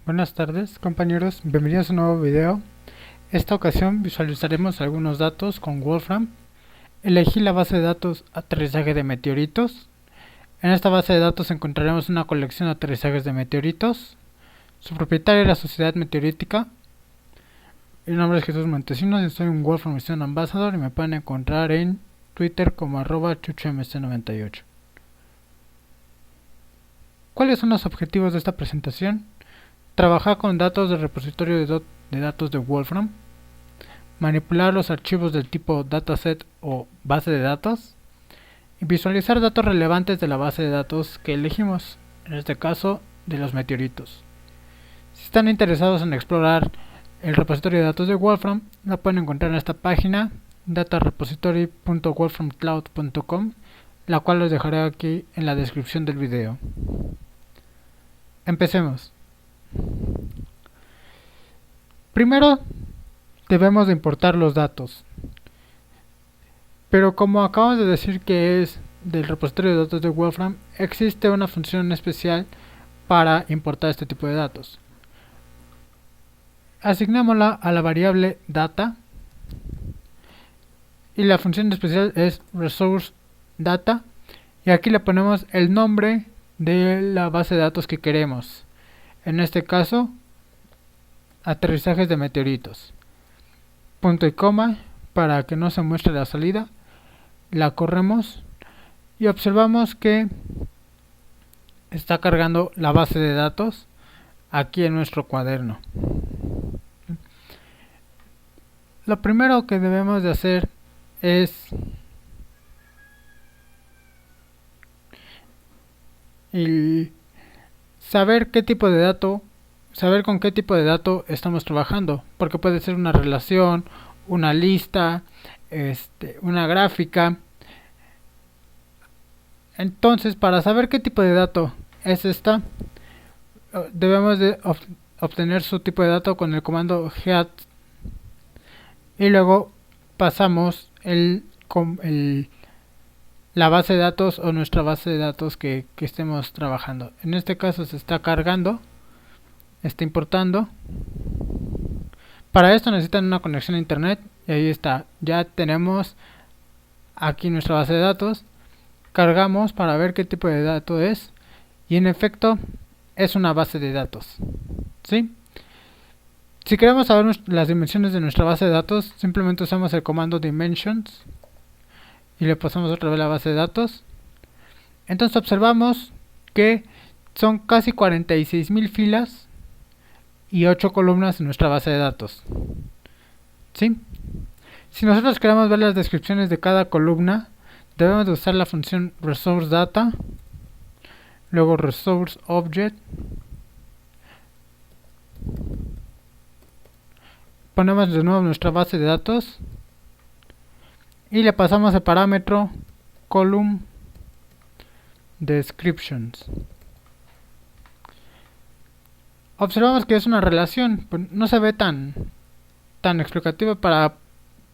Buenas tardes compañeros, bienvenidos a un nuevo video. Esta ocasión visualizaremos algunos datos con Wolfram. Elegí la base de datos aterrizaje de meteoritos. En esta base de datos encontraremos una colección de aterrizajes de meteoritos. Su propietario es la Sociedad Meteorítica. Mi nombre es Jesús Montesinos y soy un Wolfram Mission Ambassador y me pueden encontrar en Twitter como @chuchomc98. ¿Cuáles son los objetivos de esta presentación? Trabajar con datos del repositorio de datos de Wolfram, manipular los archivos del tipo dataset o base de datos y visualizar datos relevantes de la base de datos que elegimos, en este caso de los meteoritos. Si están interesados en explorar el repositorio de datos de Wolfram, lo pueden encontrar en esta página datarepository.wolframcloud.com, la cual les dejaré aquí en la descripción del video. Empecemos. Primero debemos de importar los datos, pero como acabamos de decir que es del repositorio de datos de Wolfram, existe una función especial para importar este tipo de datos. Asignémosla a la variable data y la función especial es resource data y aquí le ponemos el nombre de la base de datos que queremos. En este caso, aterrizajes de meteoritos. Punto y coma para que no se muestre la salida. La corremos y observamos que está cargando la base de datos aquí en nuestro cuaderno. Lo primero que debemos de hacer es saber qué tipo de dato, saber con qué tipo de dato estamos trabajando, porque puede ser una relación, una lista, una gráfica. Entonces, para saber qué tipo de dato es esta, debemos de obtener su tipo de dato con el comando get y luego pasamos la base de datos o nuestra base de datos que estemos trabajando. En este caso se está cargando, está importando. Para esto necesitan una conexión a internet y ahí está. Ya tenemos aquí nuestra base de datos. Cargamos para ver qué tipo de dato es y en efecto es una base de datos. ¿Sí? Si queremos saber las dimensiones de nuestra base de datos, simplemente usamos el comando dimensions y le pasamos otra vez la base de datos. Entonces observamos que son casi 46,000 filas y 8 columnas en nuestra base de datos. ¿Sí? Si nosotros queremos ver las descripciones de cada columna, debemos de usar la función resource data, luego resource object, ponemos de nuevo nuestra base de datos y le pasamos el parámetro column descriptions. Observamos que es una relación, no se ve tan explicativa. Para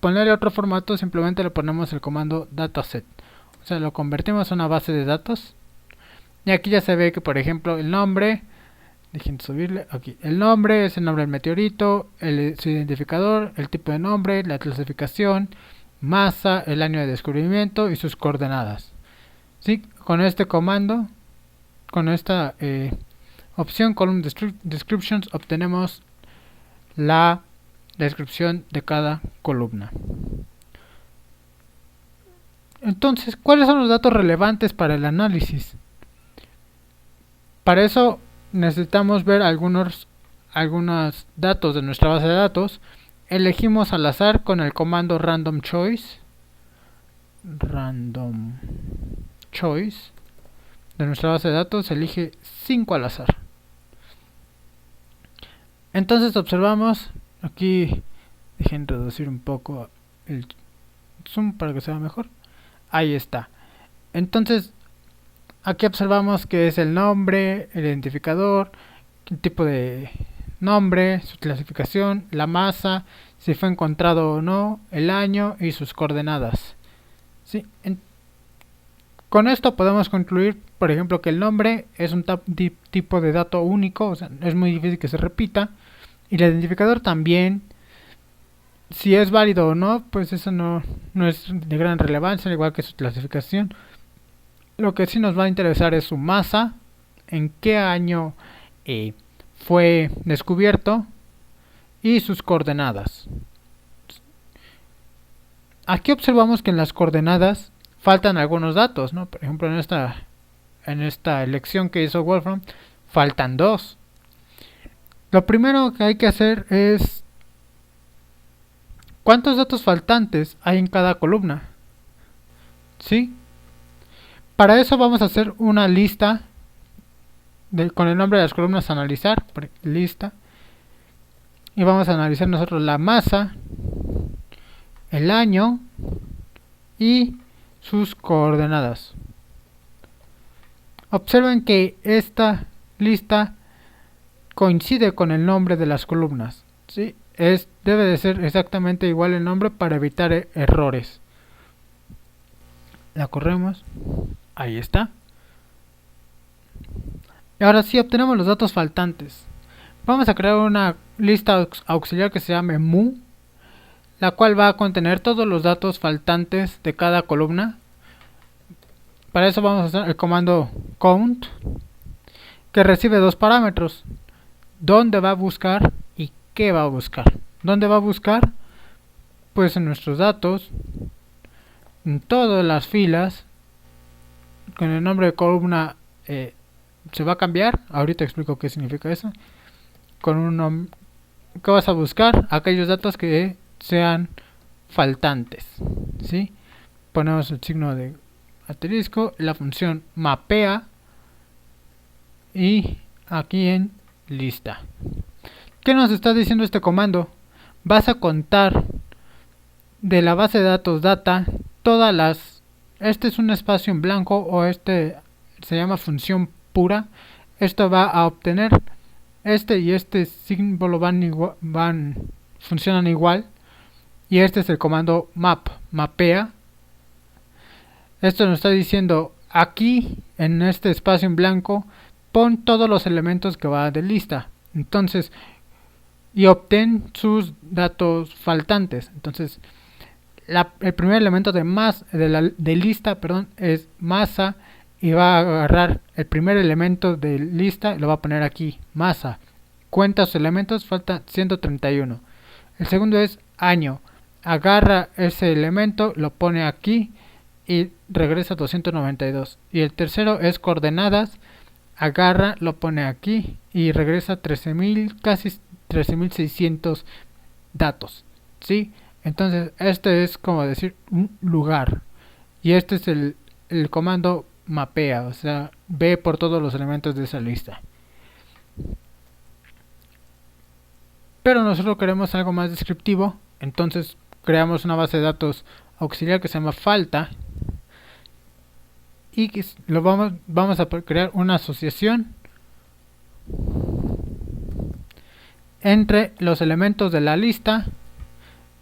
ponerle otro formato simplemente le ponemos el comando dataset, o sea, lo convertimos a una base de datos y aquí ya se ve que por ejemplo el nombre, dejen subirle aquí, el nombre es el nombre del meteorito, su identificador, el tipo de nombre, la clasificación, masa, el año de descubrimiento y sus coordenadas. ¿Sí? Con este comando, con esta opción column descriptions, obtenemos la descripción de cada columna. Entonces, ¿cuáles son los datos relevantes para el análisis? Para eso necesitamos ver algunos datos de nuestra base de datos. Elegimos al azar con el comando random choice de nuestra base de datos, elige 5 al azar. Entonces observamos aquí, dejen reducir un poco el zoom para que sea mejor. Ahí está. Entonces aquí observamos que es el nombre, el identificador, el tipo de nombre, su clasificación, la masa, si fue encontrado o no, el año y sus coordenadas. ¿Sí? Con esto podemos concluir, por ejemplo, que el nombre es un tipo de dato único, o sea, es muy difícil que se repita, y el identificador también. Si es válido o no, pues eso no es de gran relevancia, al igual que su clasificación. Lo que sí nos va a interesar es su masa, en qué año fue descubierto y sus coordenadas. Aquí observamos que en las coordenadas faltan algunos datos, ¿no? Por ejemplo, en esta elección que hizo Wolfram, faltan dos. Lo primero que hay que hacer es ¿cuántos datos faltantes hay en cada columna? ¿Sí? Para eso vamos a hacer una lista con el nombre de las columnas a analizar, lista, y vamos a analizar nosotros la masa, el año y sus coordenadas. Observen que esta lista coincide con el nombre de las columnas, ¿sí? Debe de ser exactamente igual el nombre para evitar errores. La corremos, ahí está. Y ahora sí obtenemos los datos faltantes. Vamos a crear una lista auxiliar que se llame mu, la cual va a contener todos los datos faltantes de cada columna. Para eso vamos a usar el comando count, que recibe dos parámetros: dónde va a buscar y qué va a buscar. ¿Dónde va a buscar? Pues en nuestros datos, en todas las filas, con el nombre de columna se va a cambiar. Ahorita explico qué significa eso. Con un nombre, ¿qué vas a buscar? Aquellos datos que sean faltantes, ¿sí? Ponemos el signo de asterisco, la función mapea y aquí en lista. ¿Qué nos está diciendo este comando? Vas a contar de la base de datos data todas las... Este es un espacio en blanco o este se llama función pura. Esto va a obtener este y este símbolo funcionan igual, y este es el comando mapea. Esto nos está diciendo aquí en este espacio en blanco pon todos los elementos que va de lista, entonces, y obtén sus datos faltantes. Entonces el primer elemento de lista es masa, y va a agarrar el primer elemento de lista y lo va a poner aquí, masa. Cuenta sus elementos, falta 131. El segundo es año, agarra ese elemento, lo pone aquí y regresa 292. Y el tercero es coordenadas, agarra, lo pone aquí y regresa 13.000, casi 13.600 datos, ¿sí? Entonces este es como decir un lugar, y este es el comando mapea, o sea, ve por todos los elementos de esa lista. Pero nosotros queremos algo más descriptivo, entonces creamos una base de datos auxiliar que se llama falta, y que vamos a crear una asociación entre los elementos de la lista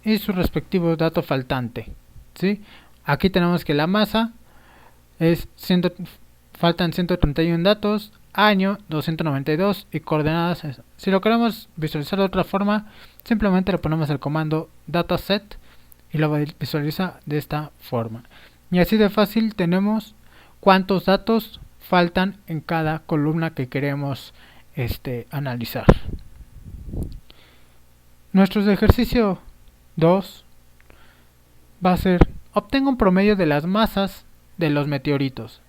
y su respectivo dato faltante, ¿sí? Aquí tenemos que la masa es faltan 131 datos, año 292 y coordenadas. Si lo queremos visualizar de otra forma, simplemente le ponemos el comando dataset y lo visualiza de esta forma. Y así de fácil tenemos cuántos datos faltan en cada columna que queremos analizar. Nuestro ejercicio 2 va a ser: obtenga un promedio de las masas de los meteoritos.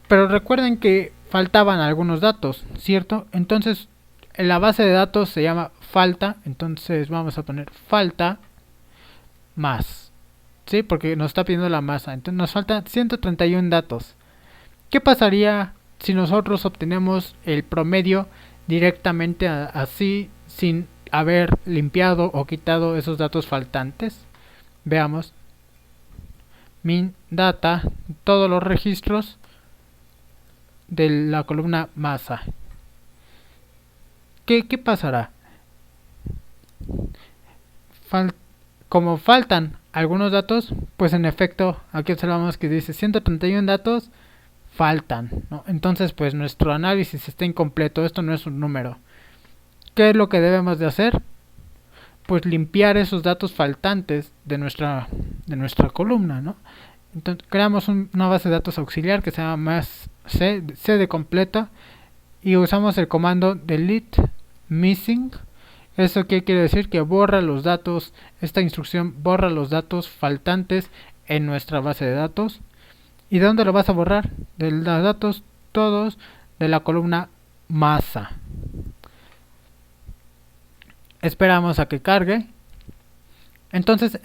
Pero recuerden que faltaban algunos datos, ¿cierto? Entonces en la base de datos se llama falta, entonces vamos a poner falta más, ¿sí? Porque nos está pidiendo la masa, entonces nos faltan 131 datos. ¿Qué pasaría si nosotros obtenemos el promedio directamente así, sin haber limpiado o quitado esos datos faltantes? Veamos. Min data, todos los registros de la columna masa. ¿Qué pasará? Como faltan algunos datos, pues en efecto aquí observamos que dice 131 datos faltan, ¿no? Entonces pues nuestro análisis está incompleto, esto no es un número. ¿Qué es lo que debemos de hacer? Pues limpiar esos datos faltantes de nuestra columna, ¿no? Entonces creamos una base de datos auxiliar que se llama más c de completa y usamos el comando delete missing. ¿Eso qué quiere decir? Que borra los datos, esta instrucción borra los datos faltantes en nuestra base de datos. ¿Y de dónde lo vas a borrar? De los datos todos de la columna masa. Esperamos a que cargue. Entonces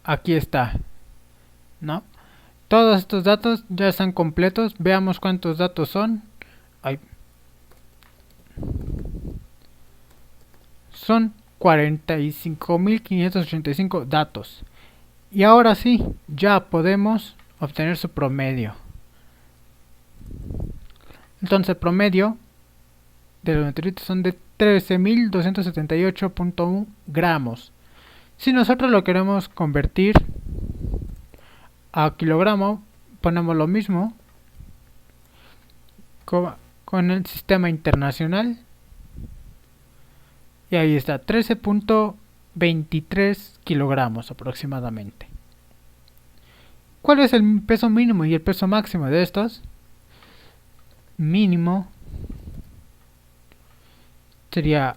aquí está, ¿no? Todos estos datos ya están completos. Veamos cuántos datos son. Son 45.585 datos. Y ahora sí, ya podemos obtener su promedio. Entonces el promedio de los meteoritos son de 13.278.1 gramos. Si nosotros lo queremos convertir a kilogramo, ponemos lo mismo con el sistema internacional. Y ahí está, 13.23 kilogramos aproximadamente. ¿Cuál es el peso mínimo y el peso máximo de estos? Mínimo sería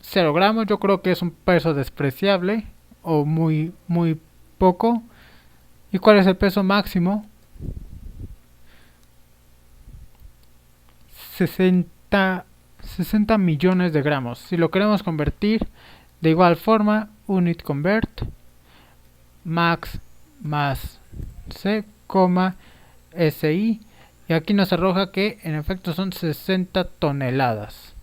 0 gramos. Yo creo que es un peso despreciable o muy poco. ¿Y cuál es el peso máximo? 60 millones de gramos. Si lo queremos convertir de igual forma, unit convert max más c, SI, y aquí nos arroja que en efecto son 60 toneladas.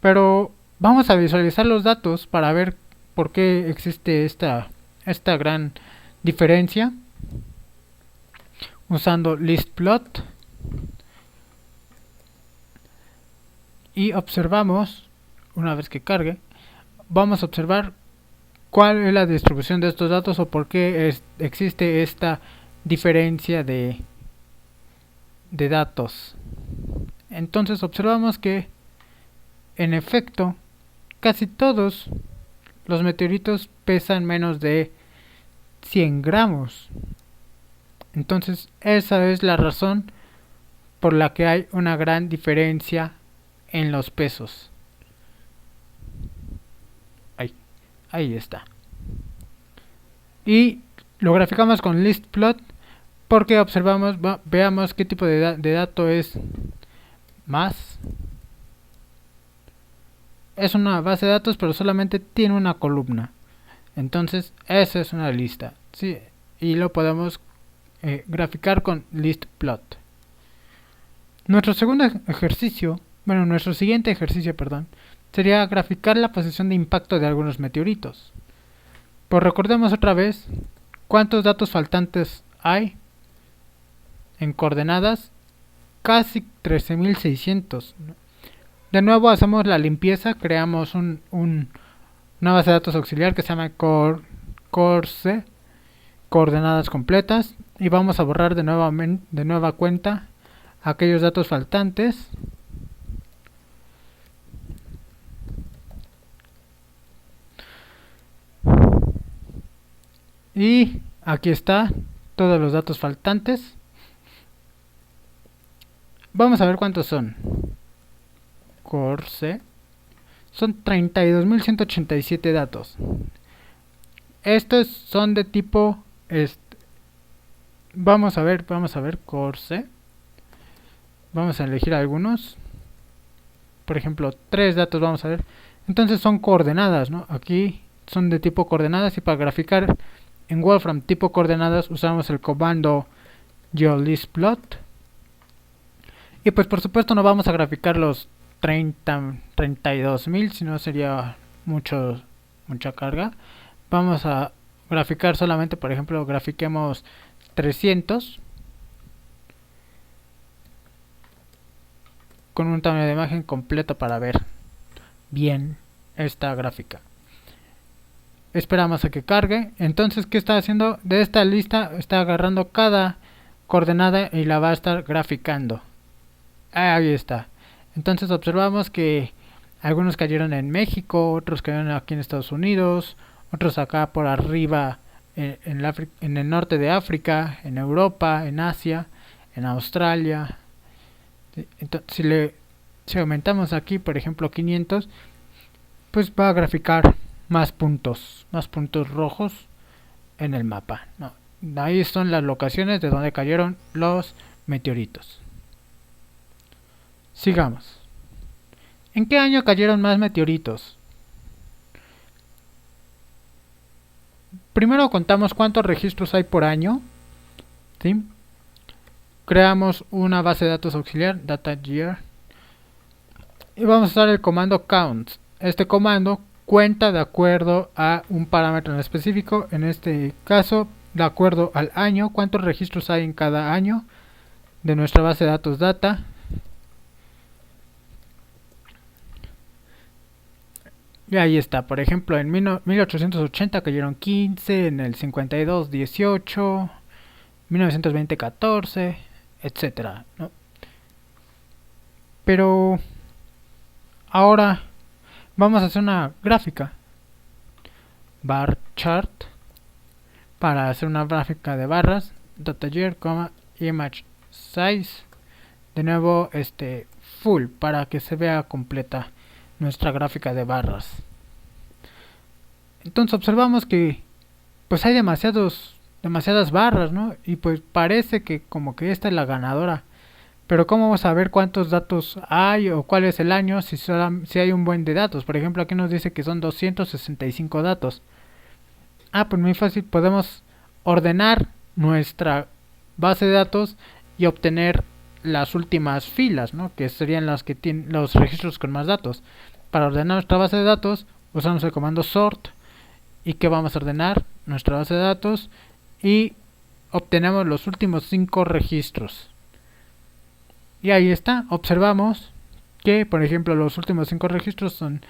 Pero vamos a visualizar los datos para ver por qué existe esta gran diferencia usando listplot. Y observamos, una vez que cargue, vamos a observar cuál es la distribución de estos datos o por qué existe esta diferencia de datos. Entonces observamos que en efecto casi todos los meteoritos pesan menos de 100 gramos. Entonces esa es la razón por la que hay una gran diferencia en los pesos. Ahí está. Y lo graficamos con listplot porque observamos, veamos qué tipo de dato es más. Es una base de datos, pero solamente tiene una columna. Entonces, esa es una lista. ¿Sí? Y lo podemos graficar con listplot. Nuestro siguiente ejercicio, sería graficar la posición de impacto de algunos meteoritos. Pues recordemos otra vez cuántos datos faltantes hay en coordenadas, casi 13.600. De nuevo hacemos la limpieza, creamos una base de datos auxiliar que se llama CORSE, coordenadas completas, y vamos a borrar de nueva cuenta aquellos datos faltantes. Y aquí está todos los datos faltantes. Vamos a ver cuántos son. Corse. Son 32.187 datos. Estos son de tipo vamos a ver Corse. Vamos a elegir algunos. Por ejemplo, 3 datos vamos a ver. Entonces son coordenadas, ¿no? Aquí son de tipo coordenadas, y para graficar en Wolfram tipo coordenadas usamos el comando geolistplot. Y pues por supuesto no vamos a graficar los 32.000, si no sería mucha carga. Vamos a graficar solamente, por ejemplo, grafiquemos 300 con un tamaño de imagen completo para ver bien esta gráfica. Esperamos a que cargue. Entonces, ¿qué está haciendo? De esta lista está agarrando cada coordenada y la va a estar graficando. Ahí está. Entonces observamos que algunos cayeron en México, otros cayeron aquí en Estados Unidos, otros acá por arriba en el norte de África, en Europa, en Asia, en Australia. Entonces, si aumentamos aquí, por ejemplo, 500, pues va a graficar más puntos rojos en el mapa, ¿no? Ahí son las locaciones de donde cayeron los meteoritos. Sigamos. ¿En qué año cayeron más meteoritos? Primero contamos cuántos registros hay por año, ¿sí? Creamos una base de datos auxiliar, data year, y vamos a usar el comando count. Este comando cuenta de acuerdo a un parámetro en específico, en este caso de acuerdo al año, cuántos registros hay en cada año de nuestra base de datos data. Y ahí está, por ejemplo, en 1880 cayeron 15, en el 52 18, 1920 14, etcétera, ¿no? Pero ahora vamos a hacer una gráfica, bar chart, para hacer una gráfica de barras, data year, image size, de nuevo full, para que se vea completa nuestra gráfica de barras. Entonces observamos que pues hay demasiadas barras, ¿no? Y pues parece que como que esta es la ganadora. Pero ¿cómo vamos a ver cuántos datos hay o cuál es el año si hay un buen de datos? Por ejemplo, aquí nos dice que son 265 datos. Pues muy fácil, podemos ordenar nuestra base de datos y obtener las últimas filas, ¿no? Que serían las que tienen los registros con más datos. Para ordenar nuestra base de datos usamos el comando sort, y que vamos a ordenar nuestra base de datos y obtenemos los últimos 5 registros. Y ahí está, observamos que por ejemplo los últimos 5 registros son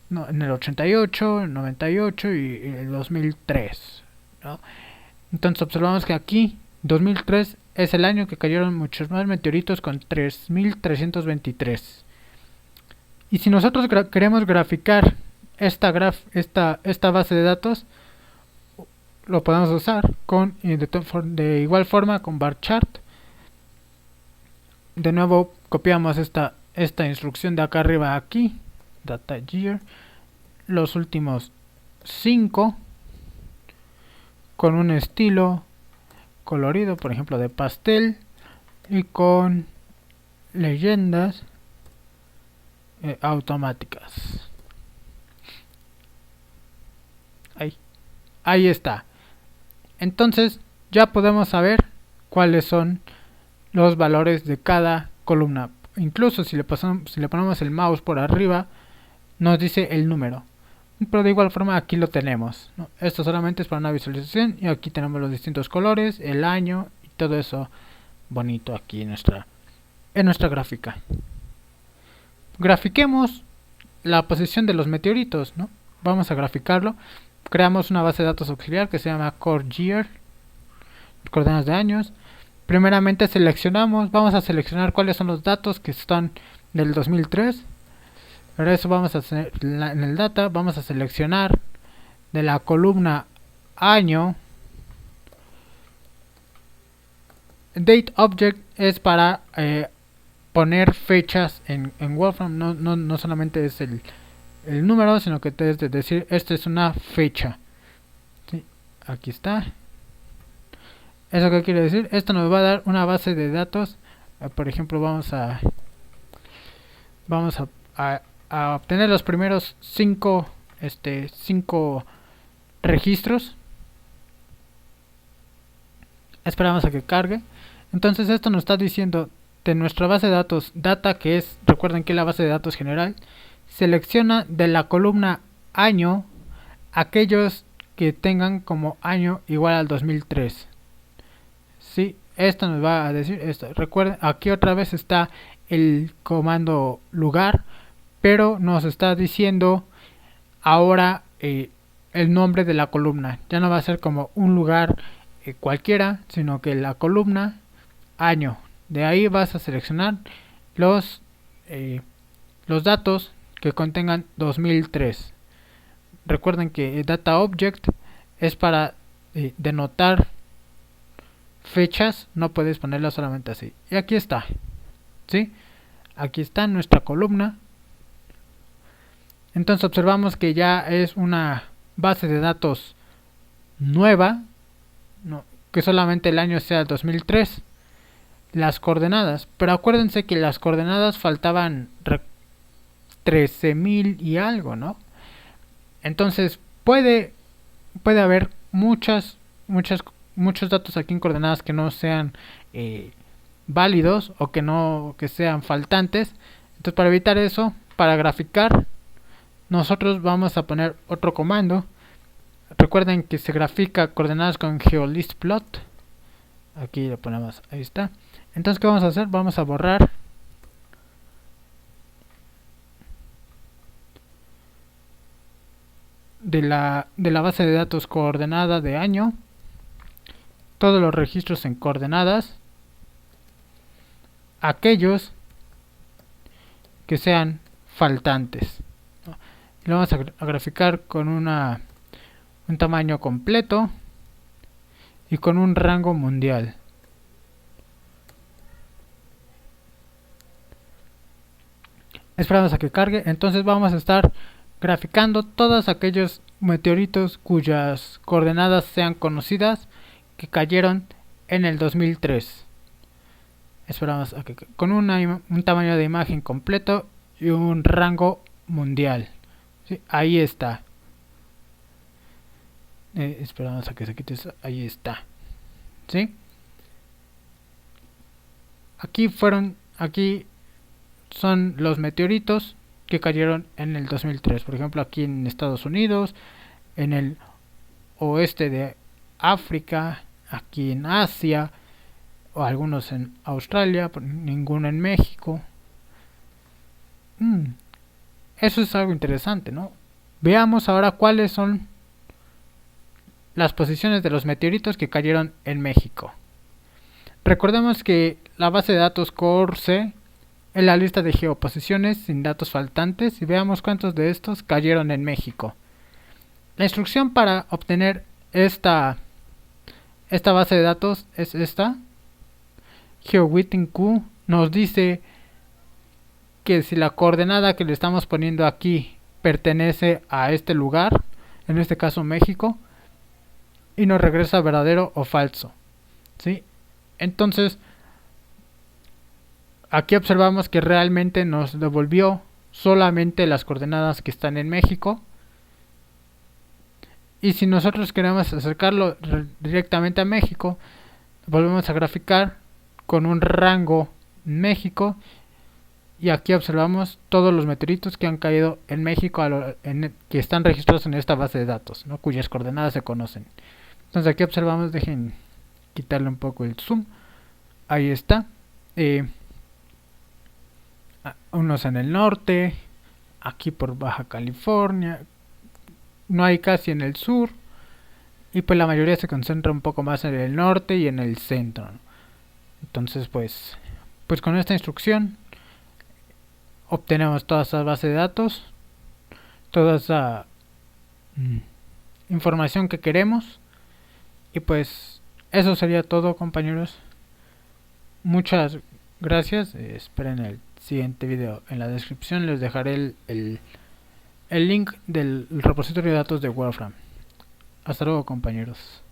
en el 88, el 98 y el 2003, ¿no? Entonces observamos que aquí 2003 es el año que cayeron muchos más meteoritos, con 3323. Y si nosotros queremos graficar esta base de datos, lo podemos usar de igual forma con bar chart. De nuevo copiamos esta instrucción de acá arriba aquí, data year, los últimos 5 con un estilo colorido, por ejemplo de pastel, y con leyendas automáticas. Ahí está. Entonces ya podemos saber cuáles son los valores de cada columna. Incluso si le ponemos el mouse por arriba, nos dice el número. Pero de igual forma aquí lo tenemos, ¿no? Esto solamente es para una visualización, y aquí tenemos los distintos colores, el año y todo eso bonito aquí en nuestra gráfica. Grafiquemos la posición de los meteoritos, ¿no? Vamos a graficarlo. Creamos una base de datos auxiliar que se llama core year, coordenadas de años. Primeramente vamos a seleccionar cuáles son los datos que están del 2003. Para eso vamos a hacer en el data, vamos a seleccionar de la columna año. Date object es para poner fechas en Wolfram, no solamente es el número, sino que te es de decir esta es una fecha. ¿Sí? Aquí está. ¿Eso qué quiere decir? Esto nos va a dar una base de datos. Por ejemplo, vamos a obtener los primeros 5 registros. Esperamos a que cargue. Entonces esto nos está diciendo de nuestra base de datos data, que es, recuerden que es la base de datos general, selecciona de la columna año aquellos que tengan como año igual al 2003. Sí, esto nos va a decir esto. Recuerden, aquí otra vez está el comando lugar pero nos está diciendo ahora el nombre de la columna. Ya no va a ser como un lugar cualquiera, sino que la columna año. De ahí vas a seleccionar los datos que contengan 2003. Recuerden que Data Object es para denotar fechas, no puedes ponerla solamente así. Y aquí está, ¿sí? Aquí está nuestra columna. Entonces observamos que ya es una base de datos nueva, no, que solamente el año sea 2003. Las coordenadas, pero acuérdense que las coordenadas faltaban 13.000 y algo, ¿no? Entonces puede haber muchos datos aquí en coordenadas que no sean válidos o que sean faltantes. Entonces, para evitar eso, para graficar, nosotros vamos a poner otro comando. Recuerden que se grafica coordenadas con GeoListPlot. Aquí lo ponemos, ahí está. Entonces, ¿qué vamos a hacer? Vamos a borrar de la base de datos coordenada de año todos los registros en coordenadas, aquellos que sean faltantes. Lo vamos a graficar con un tamaño completo y con un rango mundial. Esperamos a que cargue. Entonces vamos a estar graficando todos aquellos meteoritos cuyas coordenadas sean conocidas que cayeron en el 2003. Esperamos a que con un tamaño de imagen completo y un rango mundial. ¿Sí? Ahí está. Esperamos a que se quite eso. Ahí está. ¿Sí? Aquí son los meteoritos que cayeron en el 2003. Por ejemplo, aquí en Estados Unidos, en el oeste de África, aquí en Asia, o algunos en Australia, ninguno en México. Eso es algo interesante, ¿no? Veamos ahora cuáles son las posiciones de los meteoritos que cayeron en México. Recordemos que la base de datos Core es la lista de geoposiciones sin datos faltantes y veamos cuántos de estos cayeron en México. La instrucción para obtener esta base de datos es esta. GeoWitnQ nos dice que si la coordenada que le estamos poniendo aquí pertenece a este lugar, en este caso México, y nos regresa verdadero o falso, ¿sí? Entonces aquí observamos que realmente nos devolvió solamente las coordenadas que están en México. Y si nosotros queremos acercarlo directamente a México, volvemos a graficar con un rango México. Y aquí observamos todos los meteoritos que han caído en México, que están registrados en esta base de datos, ¿no? Cuyas coordenadas se conocen. Entonces aquí observamos, dejen quitarle un poco el zoom. Ahí está. Unos en el norte, aquí por Baja California, no hay casi en el sur, y pues la mayoría se concentra un poco más en el norte y en el centro, ¿no? Entonces pues con esta instrucción obtenemos toda esa base de datos, toda esa información que queremos, y pues eso sería todo, compañeros. Muchas gracias. Esperen el siguiente video. En la descripción les dejaré el link del repositorio de datos de Wolfram. Hasta luego, compañeros.